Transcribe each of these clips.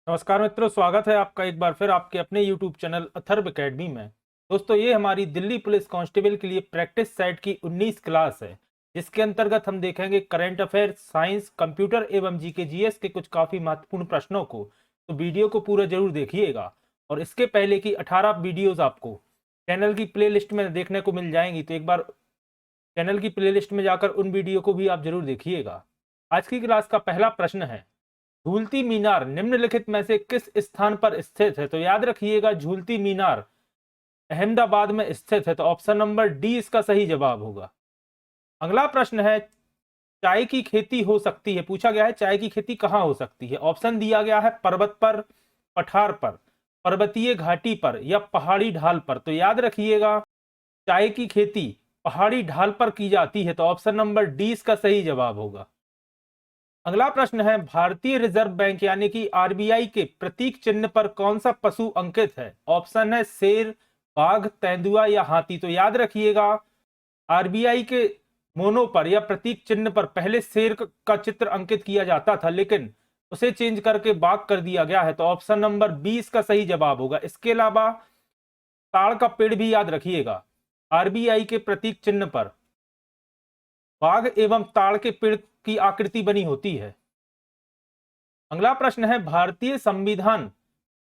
नमस्कार मित्रों, स्वागत है आपका एक बार फिर आपके अपने YouTube चैनल अथर्व एकेडमी में। दोस्तों, ये हमारी दिल्ली पुलिस कांस्टेबल के लिए प्रैक्टिस सेट की 19 क्लास है, जिसके अंतर्गत हम देखेंगे करंट अफेयर, साइंस, कंप्यूटर एवं जीके जीएस के कुछ काफी महत्वपूर्ण प्रश्नों को। तो वीडियो को पूरा जरूर देखिएगा। और इसके पहले की 18 वीडियोज आपको चैनल की प्ले में देखने को मिल जाएंगी, तो एक बार चैनल की प्ले में जाकर उन वीडियो को भी आप जरूर देखिएगा। आज की क्लास का पहला प्रश्न है, झूलती मीनार निम्नलिखित में से किस स्थान पर स्थित है? तो याद रखिएगा, झूलती मीनार अहमदाबाद में स्थित है, तो ऑप्शन नंबर डी इसका सही जवाब होगा। अगला प्रश्न है, चाय की खेती हो सकती है, पूछा गया है चाय की खेती कहां हो सकती है। ऑप्शन दिया गया है पर्वत पर, पठार पर, पर्वतीय घाटी पर या पहाड़ी ढाल पर। तो याद रखिएगा, चाय की खेती पहाड़ी ढाल पर की जाती है, तो ऑप्शन नंबर डी इसका सही जवाब होगा। अगला प्रश्न है, भारतीय रिजर्व बैंक यानी कि आरबीआई के प्रतीक चिन्ह पर कौन सा पशु अंकित है? ऑप्शन है शेर, बाघ, तेंदुआ या हाथी। तो याद रखिएगा, आरबीआई के मोनो पर या प्रतीक चिन्ह पर पहले शेर का चित्र अंकित किया जाता था, लेकिन उसे चेंज करके बाघ कर दिया गया है, तो ऑप्शन नंबर 20 का सही जवाब होगा। इसके अलावा ताड़ का पेड़ भी याद रखिएगा, आरबीआई के प्रतीक चिन्ह पर बाघ एवं ताड़ के पेड़ की आकृति बनी होती है। अगला प्रश्न है, भारतीय संविधान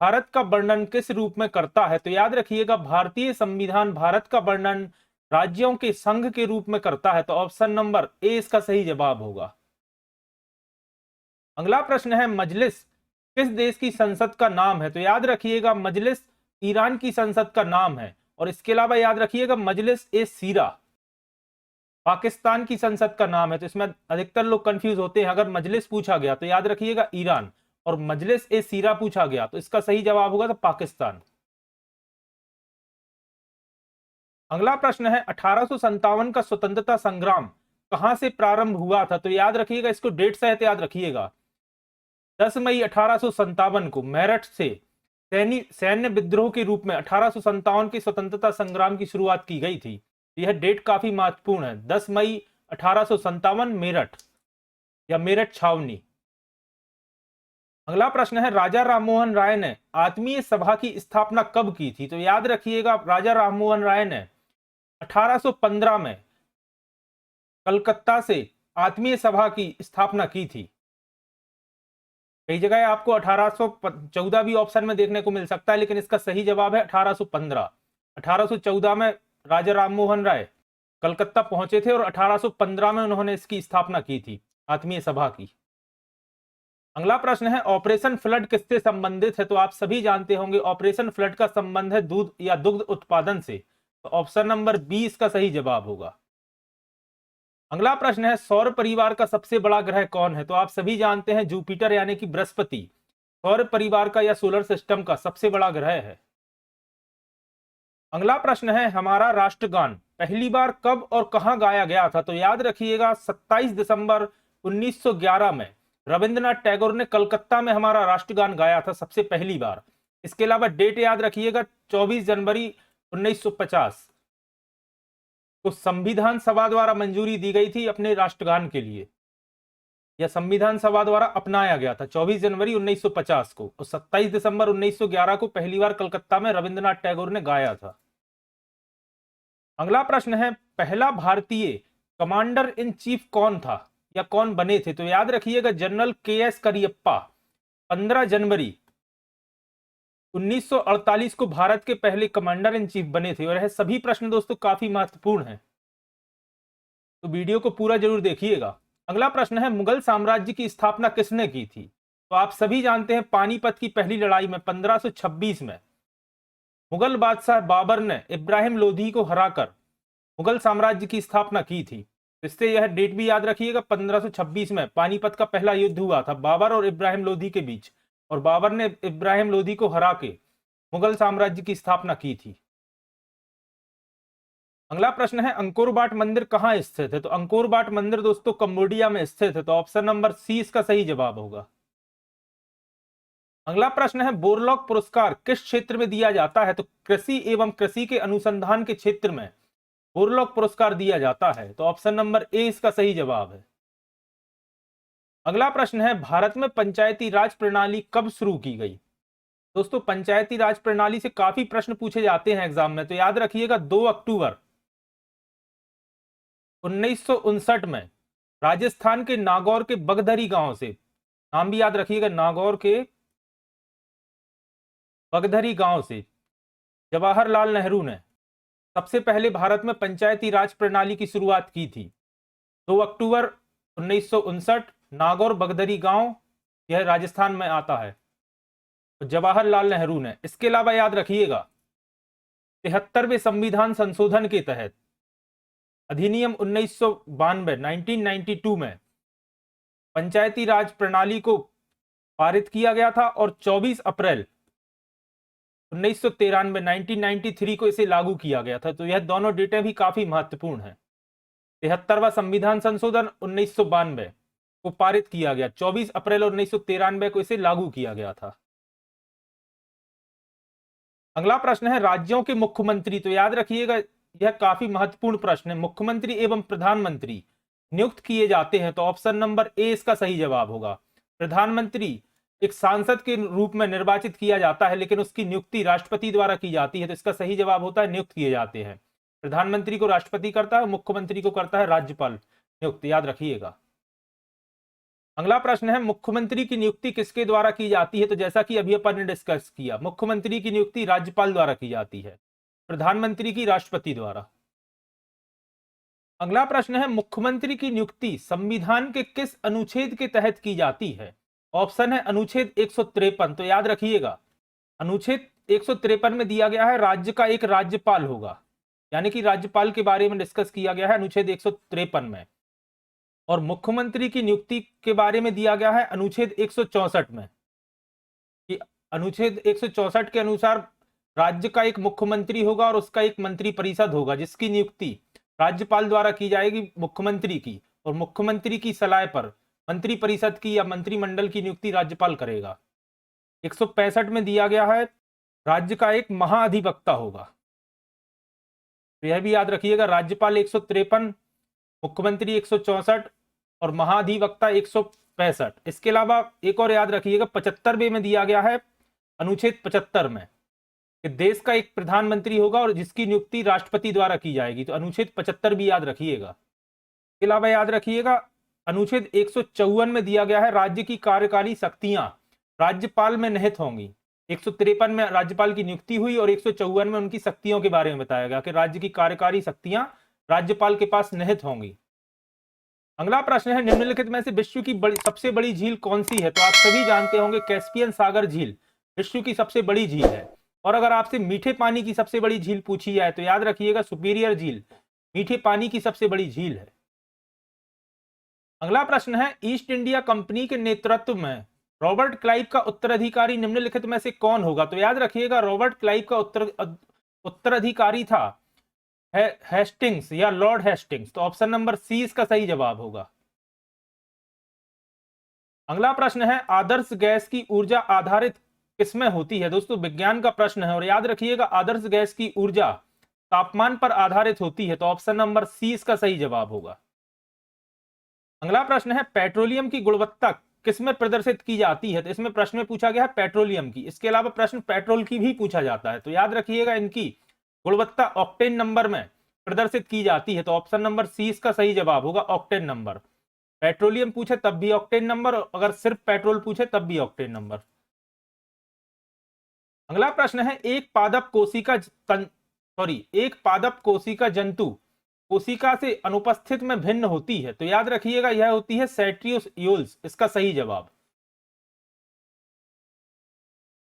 भारत का वर्णन किस रूप में करता है? तो याद रखिएगा, भारतीय संविधान भारत का वर्णन राज्यों के संघ के रूप में करता है, तो ऑप्शन नंबर ए इसका सही जवाब होगा। अगला प्रश्न है, मजलिस किस देश की संसद का नाम है? तो याद रखिएगा, मजलिस ईरान की संसद का नाम है। और इसके अलावा याद रखिएगा, मजलिस ए सीरा पाकिस्तान की संसद का नाम है। तो इसमें अधिकतर लोग कंफ्यूज होते हैं, अगर मजलिस पूछा गया तो याद रखिएगा ईरान, और मजलिस ए सीरा पूछा गया तो इसका सही जवाब होगा तो पाकिस्तान। अगला प्रश्न है, 1857 का स्वतंत्रता संग्राम कहां से प्रारंभ हुआ था? तो याद रखिएगा, इसको डेट सहित याद रखिएगा, 10 मई 1857 को मेरठ से सैन्य विद्रोह के रूप में 1857 के स्वतंत्रता संग्राम की शुरुआत की गई थी। यह डेट काफी महत्वपूर्ण है, 10 मई 1857 मेरठ या मेरठ छावनी। अगला प्रश्न है, राजा राममोहन राय ने आत्मीय सभा की स्थापना कब की थी? तो याद रखिएगा, राजा राममोहन राय ने 1815 में कलकत्ता से आत्मीय सभा की स्थापना की थी। कई जगह आपको 1814 भी ऑप्शन में देखने को मिल सकता है, लेकिन इसका सही जवाब है 1815। 1814 में राजा राममोहन राय कलकत्ता पहुंचे थे और 1815 में उन्होंने इसकी स्थापना की थी, आत्मीय सभा की। अगला प्रश्न है, ऑपरेशन फ्लड किससे संबंधित है? तो आप सभी जानते होंगे, ऑपरेशन फ्लड का संबंध है दूध या दुग्ध उत्पादन से, तो ऑप्शन नंबर बी इसका सही जवाब होगा। अगला प्रश्न है, सौर परिवार का सबसे बड़ा ग्रह कौन है? तो आप सभी जानते हैं, जुपिटर यानी कि बृहस्पति सौर परिवार का या सोलर सिस्टम का सबसे बड़ा ग्रह है। अगला प्रश्न है, हमारा राष्ट्रगान पहली बार कब और कहां गाया गया था? तो याद रखिएगा, 27 दिसंबर 1911 में रविंद्रनाथ टैगोर ने कलकत्ता में हमारा राष्ट्रगान गाया था सबसे पहली बार। इसके अलावा डेट याद रखिएगा, 24 जनवरी 1950 को संविधान सभा द्वारा मंजूरी दी गई थी अपने राष्ट्रगान के लिए, या संविधान सभा द्वारा अपनाया गया था 24 जनवरी 1950 को, और 27 दिसंबर 1911 को पहली बार कलकत्ता में रविंद्रनाथ टैगोर ने गाया था। अगला प्रश्न है, पहला भारतीय कमांडर इन चीफ कौन था या कौन बने थे? तो याद रखिएगा, जनरल के एस करियप्पा 15 जनवरी 1948 को भारत के पहले कमांडर इन चीफ बने थे। और यह सभी प्रश्न दोस्तों काफी महत्वपूर्ण हैं, तो वीडियो को पूरा जरूर देखिएगा। अगला प्रश्न है, मुगल साम्राज्य की स्थापना किसने की थी? तो आप सभी जानते हैं, पानीपत की पहली लड़ाई में 1526 में मुगल बादशाह बाबर ने इब्राहिम लोधी को हराकर मुगल साम्राज्य की स्थापना की थी। इससे यह डेट भी याद रखिएगा, 1526 में पानीपत का पहला युद्ध हुआ था बाबर और इब्राहिम लोधी के बीच, और बाबर ने इब्राहिम लोधी को हरा के मुगल साम्राज्य की स्थापना की थी। अगला प्रश्न है, अंकोर वाट मंदिर कहां स्थित है? तो अंकोर वाट मंदिर दोस्तों कंबोडिया में स्थित है, तो ऑप्शन नंबर सी इसका सही जवाब होगा। अगला प्रश्न है, बोरलॉग पुरस्कार किस क्षेत्र में दिया जाता है? तो कृषि एवं कृषि के अनुसंधान के क्षेत्र में बोरलॉग पुरस्कार दिया जाता है, तो ऑप्शन नंबर ए इसका सही जवाब है। अगला प्रश्न है, भारत में पंचायती राज प्रणाली कब शुरू की गई? दोस्तों पंचायती राज प्रणाली से काफी प्रश्न पूछे जाते हैं एग्जाम में, तो याद रखिएगा 2 अक्टूबर 1959 में राजस्थान के नागौर के बगधरी गांव से, नाम भी याद रखिएगा, नागौर के बगधरी गांव से जवाहरलाल नेहरू ने सबसे पहले भारत में पंचायती राज प्रणाली की शुरुआत की थी। 2 अक्टूबर 1959, नागौर बगधरी गांव, यह राजस्थान में आता है, जवाहरलाल नेहरू ने। इसके अलावा याद रखिएगा 73वें संविधान संशोधन के तहत अधिनियम 1992 में पंचायती राज प्रणाली को पारित किया गया था और 24 अप्रैल 1993 को इसे लागू किया गया था। तो यह दोनों डेटे भी काफी महत्वपूर्ण है। 73वां संविधान संशोधन 1992 को पारित किया गया, 24 अप्रैल 1993 को इसे लागू किया गया था। अगला प्रश्न है, राज्यों के मुख्यमंत्री, तो याद रखिएगा यह काफी महत्वपूर्ण प्रश्न है। मुख्यमंत्री एवं प्रधानमंत्री नियुक्त किए जाते हैं, तो ऑप्शन नंबर ए इसका सही जवाब होगा। प्रधानमंत्री एक सांसद के रूप में निर्वाचित किया जाता है, लेकिन उसकी नियुक्ति राष्ट्रपति द्वारा की जाती है, तो इसका सही जवाब होता है नियुक्त किए जाते हैं। प्रधानमंत्री को राष्ट्रपति करता है, मुख्यमंत्री को करता है राज्यपाल नियुक्त, याद रखिएगा। अगला प्रश्न है, मुख्यमंत्री की नियुक्ति किसके द्वारा की जाती है? तो जैसा कि अभी अपन ने डिस्कस किया, मुख्यमंत्री की नियुक्ति राज्यपाल द्वारा की जाती है, प्रधानमंत्री की राष्ट्रपति द्वारा। अगला प्रश्न है, मुख्यमंत्री की नियुक्ति संविधान के किस अनुच्छेद के तहत की जाती है? ऑप्शन है अनुच्छेद 153। तो याद रखिएगा अनुच्छेद 153 में दिया गया है राज्य का एक राज्यपाल होगा, यानी कि राज्यपाल के बारे में डिस्कस किया गया है अनुच्छेद 153 में। और मुख्यमंत्री की नियुक्ति के बारे में दिया गया है अनुच्छेद 164 में, कि अनुच्छेद 164 के अनुसार राज्य का एक मुख्यमंत्री होगा और उसका एक मंत्री परिषद होगा, जिसकी नियुक्ति राज्यपाल द्वारा की जाएगी मुख्यमंत्री की, और मुख्यमंत्री की सलाह पर मंत्री परिषद की या मंत्रिमंडल की नियुक्ति राज्यपाल करेगा। 165 में दिया गया है राज्य का एक महाधिवक्ता होगा, तो यह भी याद रखिएगा, राज्यपाल 153, मुख्यमंत्री 164 और महाधिवक्ता 165। इसके अलावा एक और याद रखिएगा 75वें में दिया गया है अनुच्छेद 75 में कि देश का एक प्रधानमंत्री होगा और जिसकी नियुक्ति राष्ट्रपति द्वारा की जाएगी, तो अनुच्छेद 75 भी याद रखिएगा। इसके अलावा याद रखिएगा अनुच्छेद 154 में दिया गया है राज्य की कार्यकारी शक्तियां राज्यपाल में निहित होंगी। 153 में राज्यपाल की नियुक्ति हुई और 154 में उनकी शक्तियों के बारे में बताया गया कि राज्य की कार्यकारी शक्तियां राज्यपाल के पास निहित होंगी। अगला प्रश्न है, निम्नलिखित में से विश्व की सबसे बड़ी झील कौन सी है? तो आप सभी जानते होंगे कैस्पियन सागर झील विश्व की सबसे बड़ी झील है। और अगर आपसे मीठे पानी की सबसे बड़ी झील पूछी जाए तो याद रखिएगा सुपीरियर झील मीठे पानी की सबसे बड़ी झील है। अगला प्रश्न है, ईस्ट इंडिया कंपनी के नेतृत्व में रॉबर्ट क्लाइव का उत्तराधिकारी निम्नलिखित में से कौन होगा? तो याद रखिएगा रॉबर्ट क्लाइव का उत्तराधिकारी था हेस्टिंग्स या लॉर्ड हेस्टिंग्स, तो ऑप्शन नंबर सी इसका सही जवाब होगा। अगला प्रश्न है, आदर्श गैस की ऊर्जा आधारित किसमें होती है? दोस्तों विज्ञान का प्रश्न है और याद रखिएगा आदर्श गैस की ऊर्जा तापमान पर आधारित होती है, तो ऑप्शन नंबर सी इसका सही जवाब होगा। अगला प्रश्न है, पेट्रोलियम की गुणवत्ता किसमें प्रदर्शित की जाती है? तो इसमें प्रश्न में पूछा गया है पेट्रोलियम की, इसके अलावा प्रश्न पेट्रोल की भी पूछा जाता है, तो याद रखिएगा इनकी गुणवत्ता ऑक्टेन नंबर में प्रदर्शित की जाती है, तो ऑप्शन नंबर सी इसका सही जवाब होगा, ऑक्टेन नंबर। पेट्रोलियम पूछे तब भी ऑक्टेन नंबर, अगर सिर्फ पेट्रोल पूछे तब भी ऑक्टेन नंबर। अगला प्रश्न है, एक पादप कोशिका जंतु कोशिका से अनुपस्थित में भिन्न होती है, तो याद रखिएगा यह होती है सेट्रियोल्स, इसका सही जवाब।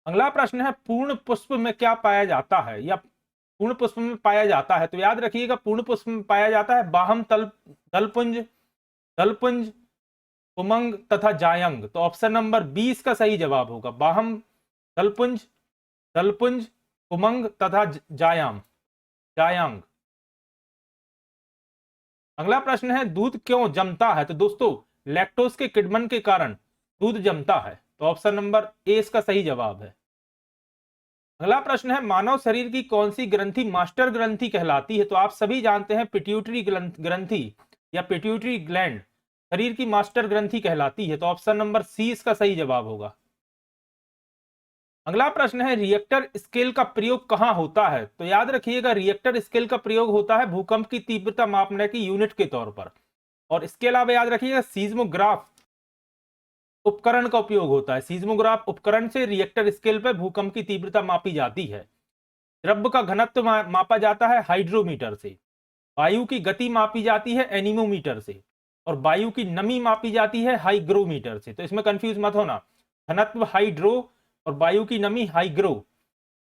अगला प्रश्न है, पूर्ण पुष्प में क्या पाया जाता है या पूर्ण पुष्प में पाया जाता है? तो याद रखिएगा पूर्ण पुष्प में पाया जाता है बाह्य दलपुंज, उमंग तथा जायंग, तो ऑप्शन नंबर 20 का सही जवाब होगा, बाह्य दलपुंज, उमंग तथा जायांग। अगला प्रश्न है, दूध क्यों जमता है? तो दोस्तों लैक्टोज के किण्वन के कारण दूध जमता है, तो ऑप्शन नंबर ए इसका सही जवाब है। अगला प्रश्न है, मानव शरीर की कौन सी ग्रंथि मास्टर ग्रंथि कहलाती है? तो आप सभी जानते हैं पिट्यूटरी ग्रंथि या पिट्यूटरी ग्लैंड शरीर की मास्टर ग्रंथि कहलाती है? तो ऑप्शन नंबर सी इसका सही जवाब होगा। अगला प्रश्न है, रिएक्टर स्केल का प्रयोग कहां होता है? तो याद रखिएगा, रिएक्टर स्केल का प्रयोग होता है भूकंप की तीव्रता मापने की यूनिट के तौर पर। और इसके अलावा याद रखिएगा, सीज्मोग्राफ उपकरण का उपयोग होता है। सीज्मोग्राफ उपकरण से रिएक्टर स्केल पर भूकंप की तीव्रता मापी जाती है। द्रव्य का घनत्व मापा जाता है हाइड्रोमीटर से। वायु की गति मापी जाती है एनीमोमीटर से। और वायु की नमी मापी जाती है हाइग्रोमीटर से। तो इसमें कंफ्यूज मत होना, घनत्व हाइड्रो और वायु की नमी हाइग्रो।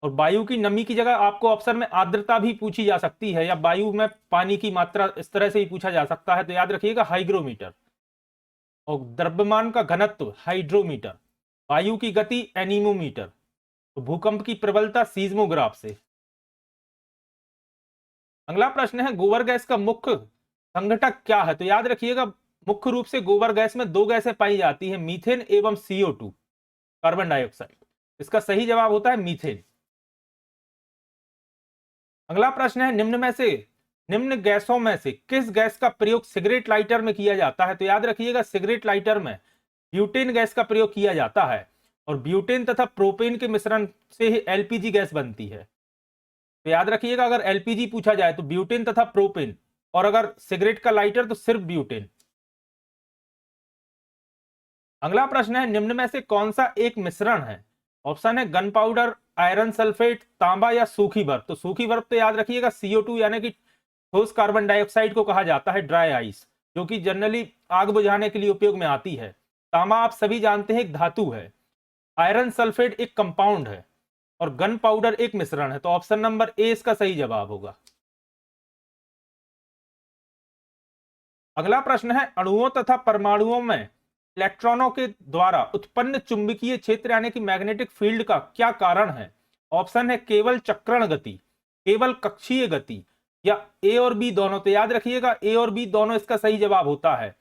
और वायु की नमी की जगह आपको ऑप्शन में आर्द्रता भी पूछी जा सकती है, या वायु में पानी की मात्रा, इस तरह से ही पूछा जा सकता है। तो याद रखिएगा हाइग्रोमीटर। और द्रव्यमान का घनत्व हाइड्रोमीटर, वायु की गति एनीमोमीटर, तो भूकंप की प्रबलता सीज्मोग्राफ से। अगला प्रश्न है, गोबर गैस का मुख्य संघटक क्या है? तो याद रखिएगा, मुख्य रूप से गोबर गैस में दो गैसें पाई जाती है, मीथेन एवं CO2, कार्बन डाइऑक्साइड। इसका सही जवाब होता है मीथेन। अगला प्रश्न है, निम्न गैसों में से किस गैस का प्रयोग सिगरेट लाइटर में किया जाता है? तो याद रखिएगा, सिगरेट लाइटर में ब्यूटेन गैस का प्रयोग किया जाता है। और ब्यूटेन तथा प्रोपेन के मिश्रण से ही LPG गैस बनती है। तो याद रखिएगा, अगर LPG पूछा जाए तो ब्यूटेन तथा प्रोपेन, और अगर सिगरेट का लाइटर तो सिर्फ ब्यूटेन। अगला प्रश्न है, निम्न में से कौन सा एक मिश्रण है? ऑप्शन है गन पाउडर, आयरन सल्फेट, तांबा या सूखी बर्फ। तो सूखी बर्फ तो याद रखिएगा CO2 यानी कि ठोस कार्बन डाइऑक्साइड को कहा जाता है ड्राई आइस, जो कि जनरली आग बुझाने के लिए उपयोग में आती है। तांबा आप सभी जानते हैं एक धातु है। आयरन सल्फेट एक कंपाउंड है। और गन पाउडर एक मिश्रण है। तो ऑप्शन नंबर ए इसका सही जवाब होगा। अगला प्रश्न है, अणुओं तथा परमाणुओं में इलेक्ट्रॉनों के द्वारा उत्पन्न चुंबकीय क्षेत्र यानी कि मैग्नेटिक फील्ड का क्या कारण है? ऑप्शन है केवल चक्रण गति, केवल कक्षीय गति, या ए और बी दोनों। तो याद रखिएगा, ए और बी दोनों इसका सही जवाब होता है।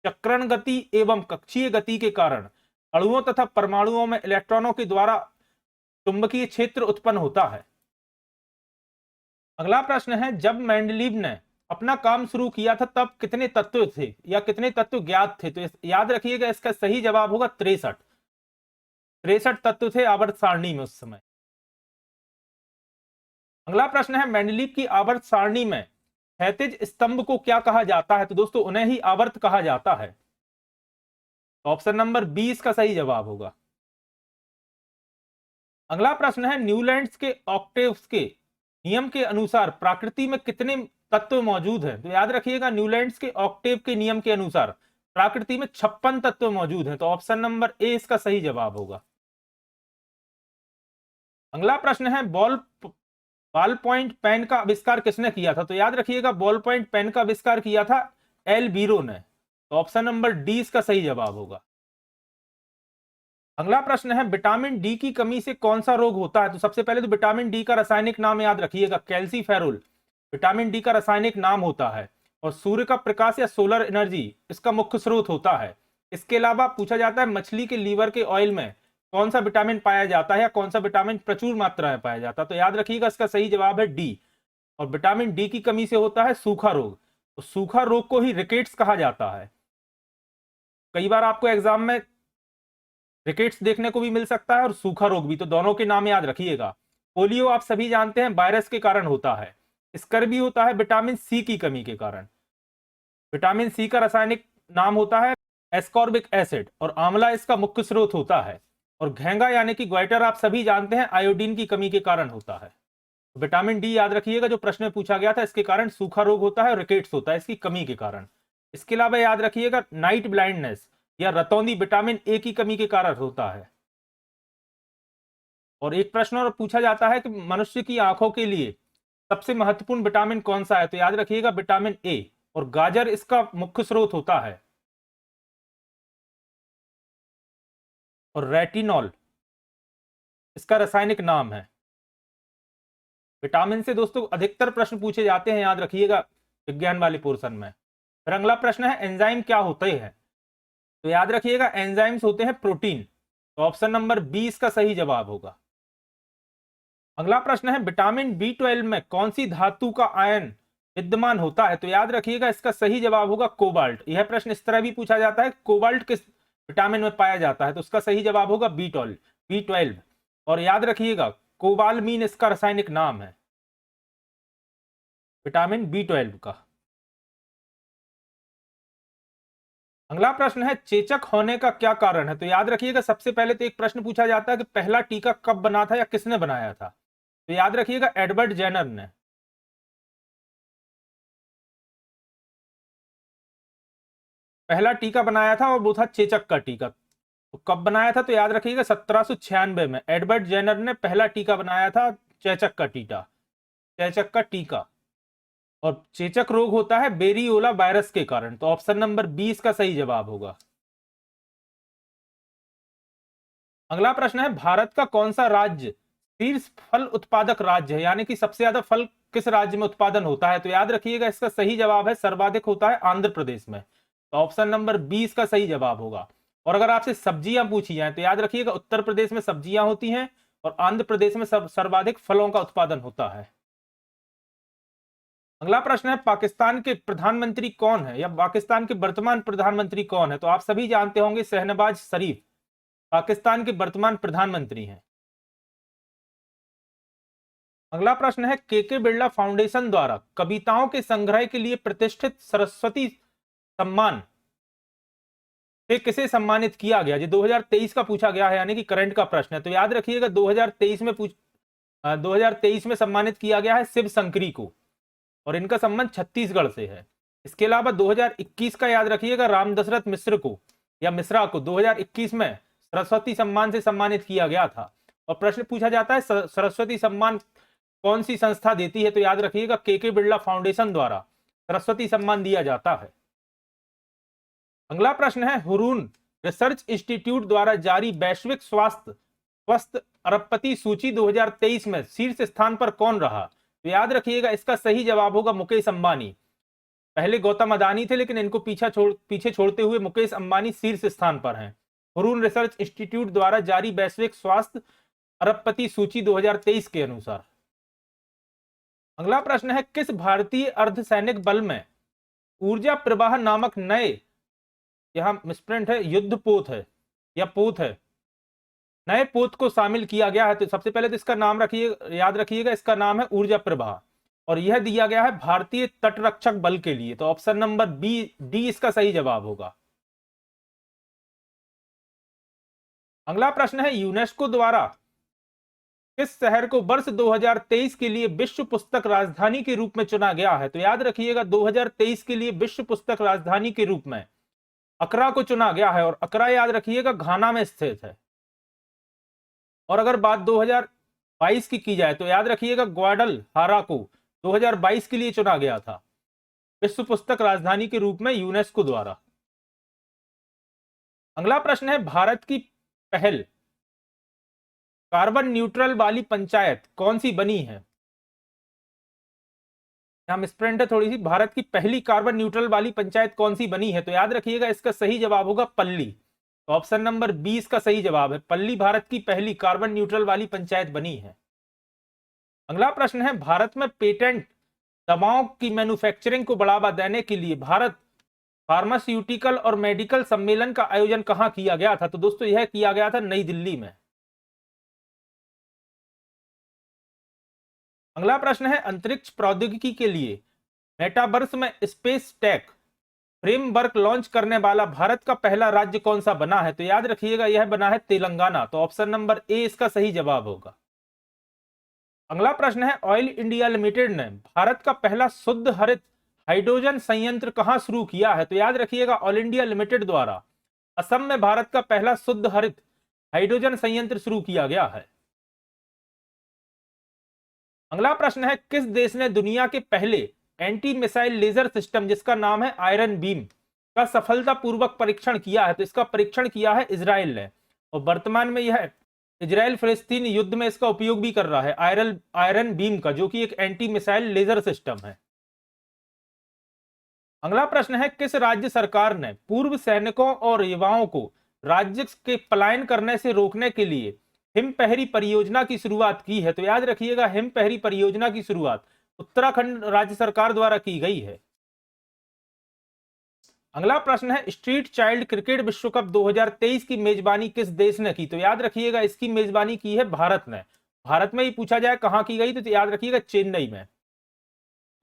चक्रण गति एवं कक्षीय गति के कारण अणुओं तथा परमाणुओं में इलेक्ट्रॉनों के द्वारा चुंबकीय क्षेत्र उत्पन्न होता है। अगला प्रश्न है, जब मेंडलीव ने अपना काम शुरू किया था तब कितने तत्व थे या कितने तत्व ज्ञात थे? तो याद रखिएगा, इसका सही जवाब होगा 63। 63 तत्व थे आवर्त सारणी में उस समय। अगला प्रश्न है, मेंडलीव की आवर्त सारणी में क्षैतिज स्तंभ को क्या कहा जाता है? तो दोस्तों उन्हें ही आवर्त कहा जाता है। ऑप्शन नंबर 20 का सही जवाब होगा। अगला प्रश्न है, न्यूलैंड्स के ऑक्टेव्स के नियम के अनुसार प्रकृति में कितने तत्व मौजूद हैं? तो याद रखिएगा, न्यूलैंड्स के ऑक्टेव के नियम के अनुसार प्रकृति में 56 तत्व मौजूद हैं। तो ऑप्शन नंबर ए इसका सही जवाब होगा। अगला प्रश्न है, बॉल पॉइंट पेन का आविष्कार किसने किया था? तो याद रखिएगा, बॉल पॉइंट पेन का आविष्कार किया था एल बीरो ने। तो ऑप्शन नंबर डी इसका सही जवाब होगा। अगला प्रश्न है, विटामिन डी की कमी से कौन सा रोग होता है? तो सबसे पहले तो विटामिन डी का रासायनिक नाम याद रखिएगा, कैल्सीफेरोल विटामिन डी का रासायनिक नाम होता है। और सूर्य का प्रकाश या सोलर एनर्जी इसका मुख्य स्रोत होता है। इसके अलावा पूछा जाता है, मछली के लीवर के ऑयल में कौन सा विटामिन पाया जाता है या कौन सा विटामिन प्रचुर मात्रा में पाया जाता है? तो याद रखिएगा, इसका सही जवाब है डी। और विटामिन डी की कमी से होता है सूखा रोग। तो सूखा रोग को ही रिकेट्स कहा जाता है। कई बार आपको एग्जाम में रिकेट्स देखने को भी मिल सकता है और सूखा रोग भी, तो दोनों के नाम याद रखिएगा। पोलियो आप सभी जानते हैं वायरस के कारण होता है। स्कर्वी होता है विटामिन सी की कमी के कारण। विटामिन सी का रासायनिक नाम होता है एस्कॉर्बिक एसिड और आंवला इसका मुख्य स्रोत होता है। और घेंगा यानी कि ग्वाइटर आप सभी जानते हैं आयोडीन की कमी के कारण होता है। विटामिन डी याद रखिएगा, जो प्रश्न में पूछा गया था, इसके कारण सूखा रोग होता है और रिकेट्स होता है इसकी कमी के कारण। इसके अलावा याद रखिएगा, नाइट ब्लाइंडनेस या रतौंधी विटामिन ए की कमी के कारण होता है। और एक प्रश्न और पूछा जाता है कि मनुष्य की आंखों के लिए सबसे महत्वपूर्ण विटामिन कौन सा है? तो याद रखिएगा, विटामिन ए। और गाजर इसका मुख्य स्रोत होता है। और रेटिनॉल इसका रासायनिक नाम है। विटामिन से दोस्तों अधिकतर प्रश्न पूछे जाते हैं, याद रखिएगा, विज्ञान वाले पोर्शन में। फिर अगला प्रश्न है, एंजाइम क्या होते हैं? तो याद रखिएगा, एंजाइम्स होते हैं प्रोटीन। तो ऑप्शन नंबर 20 का सही जवाब होगा। अगला प्रश्न है, विटामिन B12 में कौन सी धातु का आयन विद्यमान होता है? तो याद रखिएगा इसका सही जवाब होगा कोबाल्ट। यह प्रश्न इस तरह भी पूछा जाता है, कोबाल्ट किस विटामिन में पाया जाता है? तो उसका सही जवाब होगा B12। और याद रखिएगा कोबालमीन इसका रासायनिक नाम है, विटामिन B12 का। अगला प्रश्न है चेचक होने का क्या कारण है? तो याद रखिएगा सबसे पहले तो एक प्रश्न पूछा जाता है कि पहला टीका कब बना था या किसने बनाया था? तो याद रखिएगा एडवर्ड जेनर ने। पहला टीका बनाया था और वो था चेचक का टीका। तो कब बनाया था? तो याद रखिएगा 1796 में एडवर्ड जेनर ने पहला टीका बनाया था, चेचक का टीका। और चेचक रोग होता है बेरियोला वायरस के कारण। तो ऑप्शन नंबर 20 का सही जवाब होगा। अगला प्रश्न है भारत का कौन सा राज्य शीर्ष फल उत्पादक राज्य है, यानी कि सबसे ज्यादा फल किस राज्य में उत्पादन होता है? तो याद रखिएगा इसका सही जवाब है सर्वाधिक होता है आंध्र प्रदेश में। तो ऑप्शन नंबर 20 का सही जवाब होगा। और अगर आपसे सब्जियां पूछी जाए तो याद रखिएगा उत्तर प्रदेश में सब्जियां होती हैं और आंध्र प्रदेश में सर्वाधिक फलों का उत्पादन होता है। अगला प्रश्न है पाकिस्तान के प्रधानमंत्री कौन है, या पाकिस्तान के वर्तमान प्रधानमंत्री कौन है? तो आप सभी जानते होंगे शहनवाज शरीफ पाकिस्तान के वर्तमान प्रधानमंत्री हैं। अगला प्रश्न है के बिरला फाउंडेशन द्वारा कविताओं के संग्रह के लिए प्रतिष्ठित सरस्वती सम्मान से किसे सम्मानित किया गया? ये 2023 का पूछा गया है, यानी कि करंट का प्रश्न है। तो याद रखिएगा 2023 में सम्मानित किया गया है शिव शंकरी को, और इनका संबंध छत्तीसगढ़ से है। इसके अलावा 2021 का याद रखिएगा राम दशरथ मिश्र को या मिश्रा को 2021 में सरस्वती सम्मान से सम्मानित किया गया था। और प्रश्न पूछा जाता है सरस्वती सम्मान कौन सी संस्था देती है? तो याद रखिएगा के बिरला फाउंडेशन द्वारा सरस्वती सम्मान दिया जाता है। अगला प्रश्न है हुरून रिसर्च इंस्टीट्यूट द्वारा जारी वैश्विक स्वस्थ अरबपति सूची 2023 में शीर्ष स्थान पर कौन रहा? तो याद रखिएगा इसका सही जवाब होगा मुकेश अंबानी। पहले गौतम अदानी थे, लेकिन इनको पीछे छोड़ते हुए मुकेश अंबानी शीर्ष स्थान पर हैं हुरून रिसर्च इंस्टीट्यूट द्वारा जारी वैश्विक स्वास्थ्य अरबपति सूची 2023 के अनुसार। अगला प्रश्न है किस भारतीय अर्धसैनिक बल में ऊर्जा प्रवाह नामक नए, यहां मिसप्रिंट है, युद्ध पोत है या पोत है, नए पोत को शामिल किया गया है? तो सबसे पहले तो इसका नाम याद रखिएगा, इसका नाम है ऊर्जा प्रवाह, और यह दिया गया है भारतीय तटरक्षक बल के लिए। तो ऑप्शन नंबर डी इसका सही जवाब होगा। अगला प्रश्न है यूनेस्को द्वारा किस शहर को वर्ष 2023 के लिए विश्व पुस्तक राजधानी के रूप में चुना गया है? तो याद रखिएगा 2023 के लिए विश्व पुस्तक राजधानी के रूप में अकरा को चुना गया है, और अकरा याद रखिएगा घाना में स्थित है। और अगर बात 2022 की जाए तो याद रखिएगा ग्वाडलहारा को 2022 के लिए चुना गया था विश्व पुस्तक राजधानी के रूप में यूनेस्को द्वारा। अगला प्रश्न है भारत की पहल कार्बन न्यूट्रल वाली पंचायत कौन सी बनी है? यहां मिसप्रिंट है थोड़ी सी, भारत की पहली कार्बन न्यूट्रल वाली पंचायत कौन सी बनी है? तो याद रखिएगा इसका सही जवाब होगा पल्ली। तो ऑप्शन नंबर 20 का सही जवाब है पल्ली, भारत की पहली कार्बन न्यूट्रल वाली पंचायत बनी है। अगला प्रश्न है भारत में पेटेंट दवाओं की मैन्युफैक्चरिंग को बढ़ावा देने के लिए भारत फार्मास्यूटिकल और मेडिकल सम्मेलन का आयोजन कहां किया गया था? तो दोस्तों यह किया गया था नई दिल्ली में। अगला प्रश्न है अंतरिक्ष प्रौद्योगिकी के लिए मेटावर्स में स्पेस टेक फ्रेमवर्क लॉन्च करने वाला भारत का पहला राज्य कौन सा बना है? तो याद रखिएगा यह बना है तेलंगाना। तो ऑप्शन नंबर ए इसका सही जवाब होगा। अगला प्रश्न है ऑयल इंडिया लिमिटेड ने भारत का पहला शुद्ध हरित हाइड्रोजन संयंत्र कहां शुरू किया है? तो याद रखिएगा ऑयल इंडिया लिमिटेड द्वारा असम में भारत का पहला शुद्ध हरित हाइड्रोजन संयंत्र शुरू किया गया है। अगला प्रश्न है किस देश ने दुनिया के पहले एंटी मिसाइल लेजर सिस्टम जिसका नाम है आयरन बीम का सफलतापूर्वक परीक्षण किया है? तो इसका परीक्षण किया है इजराइल ने, और वर्तमान में यह इजराइल फिलिस्तीन युद्ध में इसका उपयोग भी कर रहा है आयरन बीम का, जो कि एक एंटी मिसाइल लेजर सिस्टम है। अगला प्रश्न है किस राज्य सरकार ने पूर्व सैनिकों और युवाओं को राज्य के पलायन करने से रोकने के लिए हिमपहरी परियोजना की शुरुआत की है? तो याद रखिएगा हिमपहरी परियोजना की शुरुआत उत्तराखंड राज्य सरकार द्वारा की गई है? अगला प्रश्न है, स्ट्रीट चाइल्ड क्रिकेट विश्व कप 2023 की मेजबानी किस देश ने की? तो याद रखिएगा इसकी मेजबानी की है भारत ने। भारत में ही पूछा जाए कहां की गई तो याद रखिएगा चेन्नई में।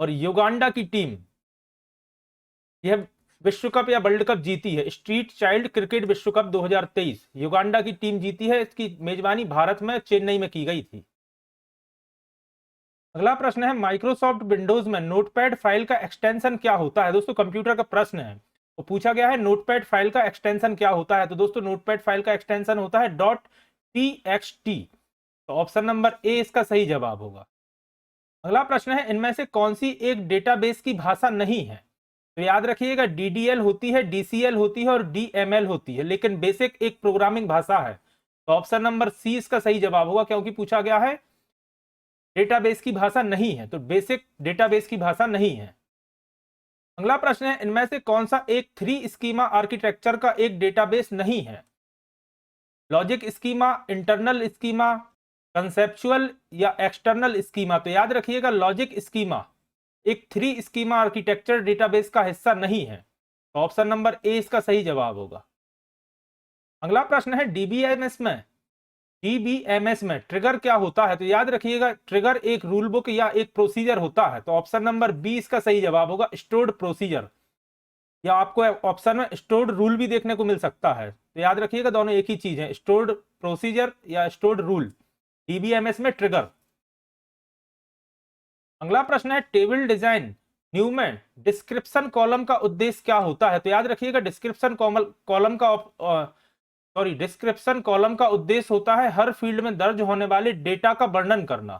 और युगांडा की टीम यह विश्व कप या वर्ल्ड कप जीती है। स्ट्रीट चाइल्ड क्रिकेट विश्व कप 2023 युगांडा की टीम जीती है। इसकी मेजबानी भारत में चेन्नई में की गई थी। अगला प्रश्न है, माइक्रोसॉफ्ट विंडोज में नोटपैड फाइल का एक्सटेंशन क्या होता है? दोस्तों कंप्यूटर का प्रश्न है, तो पूछा गया है नोटपैड फाइल का एक्सटेंशन क्या होता है। तो दोस्तों नोटपैड फाइल का एक्सटेंशन होता है .txt। तो ऑप्शन नंबर ए इसका सही जवाब होगा। अगला प्रश्न है, इनमें से कौन सी एक डेटाबेस की भाषा नहीं है? तो याद रखिएगा DDL होती है, DCL होती है और DML होती है, लेकिन बेसिक एक प्रोग्रामिंग भाषा है। तो ऑप्शन नंबर सी इसका सही जवाब होगा, क्योंकि पूछा गया है डेटाबेस की भाषा नहीं है, तो बेसिक डेटाबेस की भाषा नहीं है। अगला प्रश्न है, इनमें से कौन सा एक 3 स्कीमा आर्किटेक्चर का एक डेटाबेस नहीं है? Logic schema, internal schema, conceptual या एक्सटर्नल स्कीमा? तो याद रखिएगा लॉजिक स्कीमा एक 3 स्कीमा आर्किटेक्चर डेटाबेस का हिस्सा नहीं है। तो ऑप्शन नंबर ए इसका सही जवाब होगा। अगला प्रश्न है, डीबीएमएस में ट्रिगर क्या होता है? तो याद रखिएगा ट्रिगर एक रूल बुक या एक प्रोसीजर होता है। तो ऑप्शन नंबर बी इसका सही जवाब होगा, स्टोर्ड प्रोसीजर, या आपको ऑप्शन में स्टोर्ड रूल भी देखने को मिल सकता है। तो याद रखिएगा दोनों एक ही चीज है, स्टोर्ड प्रोसीजर या स्टोर्ड रूल, डीबीएमएस में ट्रिगर। अगला प्रश्न है, टेबल डिजाइन न्यू में डिस्क्रिप्शन कॉलम का उद्देश्य क्या होता है? तो याद रखिएगा डिस्क्रिप्शन कॉलम का उद्देश्य होता है हर फील्ड में दर्ज होने वाले डेटा का वर्णन करना।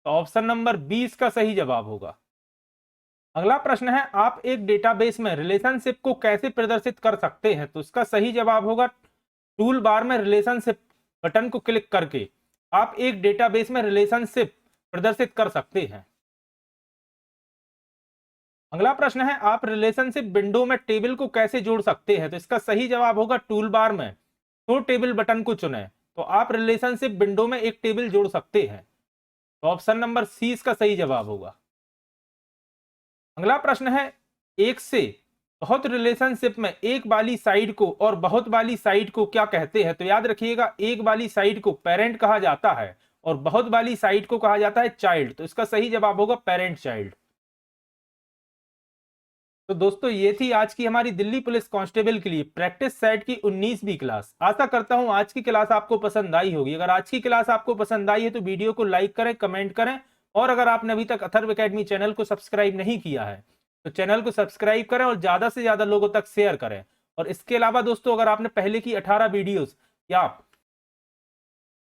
तो ऑप्शन नंबर बी इसका सही जवाब होगा। अगला प्रश्न है, आप एक डेटाबेस में रिलेशनशिप को कैसे प्रदर्शित कर सकते हैं? तो इसका सही जवाब होगा टूल बार में रिलेशनशिप बटन को क्लिक करके आप एक डेटाबेस में रिलेशनशिप प्रदर्शित कर सकते हैं। अगला प्रश्न है, आप रिलेशनशिप विंडो में टेबल को कैसे जोड़ सकते हैं? तो इसका सही जवाब होगा टूल बार में शो टेबल बटन को चुनें तो आप रिलेशनशिप विंडो में एक टेबल जोड़ सकते हैं। तो ऑप्शन नंबर सी इसका सही जवाब होगा। अगला प्रश्न है, एक से बहुत रिलेशनशिप में एक वाली साइड को और बहुत वाली साइड को क्या कहते हैं? तो याद रखिएगा एक वाली साइड को पेरेंट कहा जाता है और बहुत वाली साइड को कहा जाता है चाइल्ड। तो इसका सही जवाब होगा पेरेंट चाइल्ड। तो दोस्तों ये थी आज की हमारी दिल्ली पुलिस कांस्टेबल के लिए प्रैक्टिस सेट की 19वीं क्लास। आशा करता हूं आज की क्लास आपको पसंद आई होगी। अगर आज की क्लास आपको पसंद आई है तो वीडियो को लाइक करें, कमेंट करें, और अगर आपने अभी तक अथर्व एकेडमी चैनल को सब्सक्राइब नहीं किया है तो चैनल को सब्सक्राइब करें और ज्यादा से ज्यादा लोगों तक शेयर करें। और इसके अलावा दोस्तों अगर आपने पहले की 18 वीडियोस या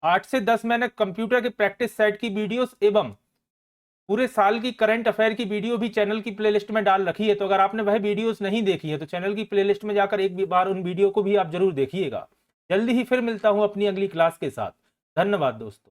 8 से 10 मैंने कंप्यूटर के प्रैक्टिस सेट की वीडियोस एवं पूरे साल की करंट अफेयर की वीडियो भी चैनल की प्लेलिस्ट में डाल रखी है, तो अगर आपने वह वीडियोस नहीं देखी है तो चैनल की प्लेलिस्ट में जाकर एक बार उन वीडियो को भी आप जरूर देखिएगा। जल्दी ही फिर मिलता हूं अपनी अगली क्लास के साथ। धन्यवाद दोस्तों।